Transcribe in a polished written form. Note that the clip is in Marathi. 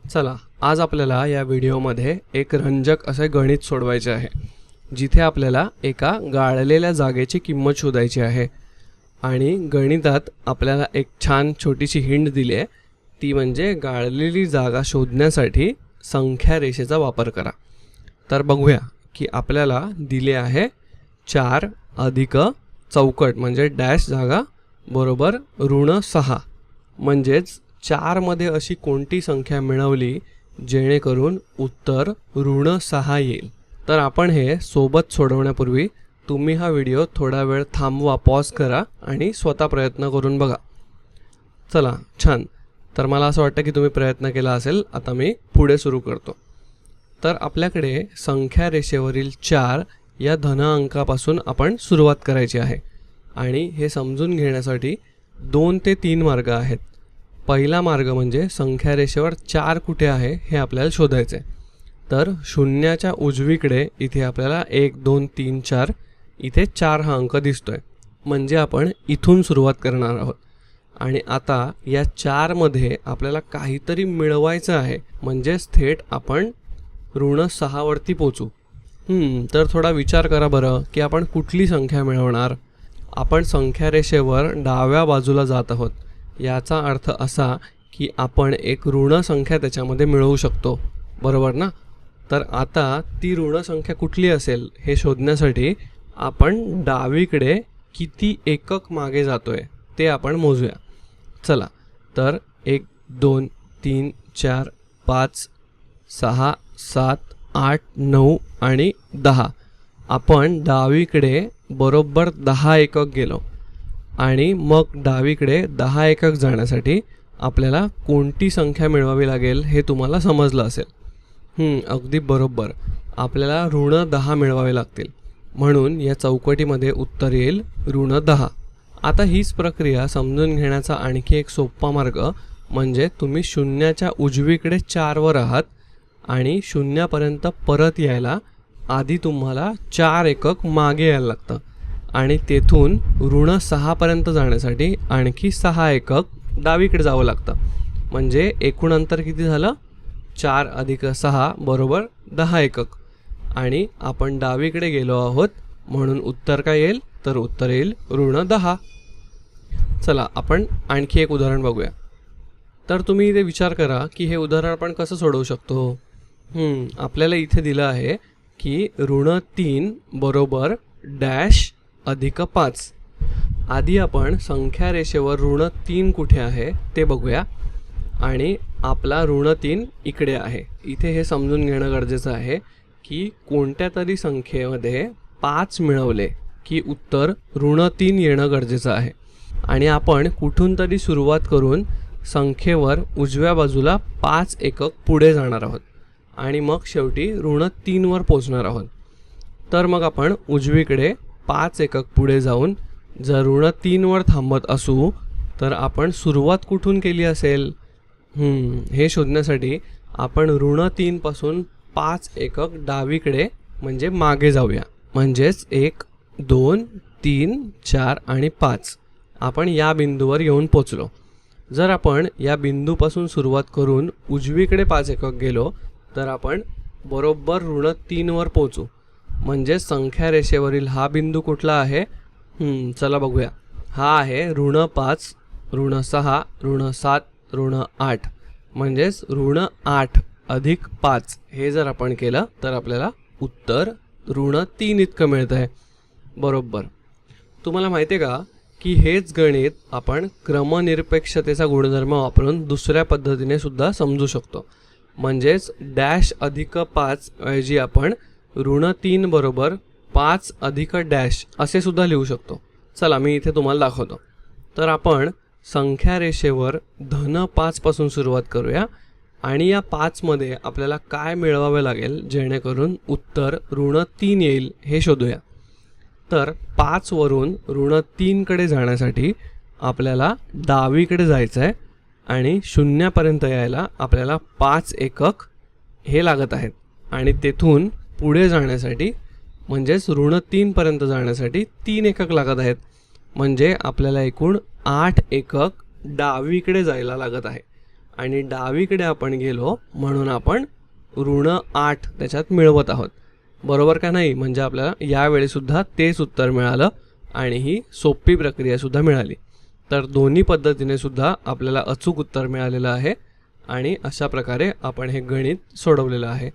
चला, आज आपल्याला या व्हिडिओमध्ये एक रंजक असे गणित सोडवायचे आहे, जिथे आपल्याला एका गाळलेल्या जागेची किंमत शोधायची आहे. आणि गणितात आपल्याला एक छान छोटीशी हिंट दिली आहे, ती म्हणजे गाळलेली जागा शोधण्यासाठी संख्या रेषेचा वापर करा. तर बघूया की आपल्याला दिले आहे 4 अधिक चौकट म्हणजे डॅश जागा बरोबर ऋण 6. म्हणजेच 4 मध्ये अशी कोणती संख्या मिळवली जेणेकरून उत्तर ऋण 6 येईल. तर आपण हे सोबत सोडवण्यापूर्वी तुम्ही हा व्हिडिओ थोडा वेळ थांबवा, पॉज करा आणि स्वतः प्रयत्न करून बघा. चला, छान. तर मला असं वाटतं की तुम्ही प्रयत्न केला असेल. आता मी पुढे सुरू करतो. तर आपल्याकडे संख्या रेषेवरील 4 या धन अंकापासून आपण सुरुवात करायची आहे. आणि हे समजून घेण्यासाठी 2 ते 3 मार्ग आहेत. पहिला मार्ग म्हणजे संख्या रेषेवर 4 कुठे आहे हे आपल्याला शोधायचे. तर शून्याच्या उजवीकडे इथे आपल्याला 1 2 3 4 इथे 4 हा अंक दिसतोय. म्हणजे आपण इथून सुरुवात करणार आहोत. आणि आता या 4 मध्ये आपल्याला काहीतरी मिळवायचं आहे, म्हणजेच थेट आपण ऋण 6 वरती पोचू. तर थोडा विचार करा बरं की आपण कुठली संख्या मिळवणार. आपण संख्या रेषेवर डाव्या बाजूला जात आहोत. याचा अर्थ असा की आपण एक ऋण संख्या त्याच्यामध्ये मिळवू शकतो, बरोबर ना. तर आता ती ऋण संख्या कुठली असेल हे शोधण्यासाठी आपण डावीकडे किती एकक मागे जातोय ते आपण मोजूया. चला, तर 1 2 3 4 5 6 7 8 9 आणि 10. आपण डावीकडे बरोबर 10 एकक गेलो. आणि मग डावीकडे 10 एकक जाण्यासाठी आपल्याला कोणती संख्या मिळवावी लागेल हे तुम्हाला समजलं असेल. अगदी बरोबर, आपल्याला ऋण 10 मिळवावे लागतील. म्हणून या चौकटीमध्ये उत्तर येईल ऋण 10. आता हीच प्रक्रिया समजून घेण्याचा आणखी एक सोपा मार्ग म्हणजे तुम्ही शून्याच्या उजवीकडे 4 वर आहात आणि शून्यापर्यंत परत यायला आधी तुम्हाला 4 एकक मागे यायला लागतं. आणि तेथून ऋण 6 पर्यंत जाण्यासाठी आणखी 6 एकक डावीकडे जावं लागतं. म्हणजे एकूण अंतर किती झालं? 4 अधिक 6 बरोबर 10 एकक. आणि आपण डावीकडे गेलो आहोत म्हणून उत्तर काय येईल? तर उत्तर येईल ऋण 10. चला, आपण आणखी एक उदाहरण बघूया. तर तुम्ही इथे विचार करा की हे उदाहरण आपण कसं सोडवू शकतो. आपल्याला इथे दिलं आहे की ऋण 3 बरोबर डॅश अधिक 5. आधी आपण संख्या रेषेवर ऋण 3 कुठे आहे ते बघूया. आणि आपला ऋण 3 इकडे आहे. इथे हे समजून घेणं गरजेचं आहे की कोणत्या तरी संख्येमध्ये 5 मिळवले की उत्तर ऋण 3 येणं गरजेचं आहे. आणि आपण कुठून तरी सुरुवात करून संख्येवर उजव्या बाजूला 5 एकक पुढे जाणार आहोत. आणि मग शेवटी ऋण 3 वर पोचणार आहोत. तर मग आपण उजवीकडे 5 एकक पुढे जाऊन जर ऋण 3 वर थांबत असू तर आपण सुरुवात कुठून केली असेल? हे शोधण्यासाठी आपण ऋण 3 पासून 5 एकक डावीकडे म्हणजे मागे जाऊया. म्हणजेच 1 2 3 4 आणि 5 आपण या बिंदूवर येऊन पोचलो. जर आपण या बिंदूपासून सुरुवात करून उजवीकडे 5 एकक गेलो तर आपण बरोबर ऋण 3 वर पोचू. म्हणजे संख्या रेषेवरील हा बिंदू कुठला आहे? चला बघूया. हा आहे ऋण 5, ऋण 6, ऋण 7, ऋण 8. म्हणजेच ऋण 8 अधिक 5 हे जर आपण केलं तर आपल्याला उत्तर ऋण 3 इतकं मिळतं आहे, बरोबर. तुम्हाला माहिती आहे का की हेच गणित आपण क्रमनिरपेक्षतेचा गुणधर्म वापरून दुसऱ्या पद्धतीने सुद्धा समजू शकतो. म्हणजेच डॅश अधिक 5 ऐवजी आपण ऋण 3 बरोबर 5 अधिक डॅश असे सुद्धा लिहू शकतो. चला, मी इथे तुम्हाला दाखवतो. तर आपण संख्या रेषेवर धन 5 पासून सुरुवात करूया. आणि या 5 मध्ये आपल्याला काय मिळवावे लागेल जेणेकरून उत्तर ऋण 3 येईल हे शोधूया. तर 5 वरून ऋण 3 कडे जाण्यासाठी आपल्याला डावीकडे जायचं आहे. आणि शून्यापर्यंत यायला आपल्याला 5 एकक हे लागत आहेत. आणि तेथून पुढे जाण्यासाठी म्हणजेच ऋण 3 पर्यंत जाण्यासाठी 3 एकक लागत आहेत. म्हणजे आपल्याला एकूण 8 एकक डावीकडे जायला लागत आहे. आणि डावीकडे आपण गेलो म्हणून आपण ऋण 8 त्याच्यात मिळवत आहोत. बरोबर का नाही? म्हणजे आपल्याला यावेळीसुद्धा तेच उत्तर मिळालं आणि ही सोपी प्रक्रियासुद्धा मिळाली. तर दोन्ही पद्धतीने सुद्धा आपल्याला अचूक उत्तर मिळालेलं आहे आणि अशा प्रकारे आपण हे गणित सोडवलेलं आहे.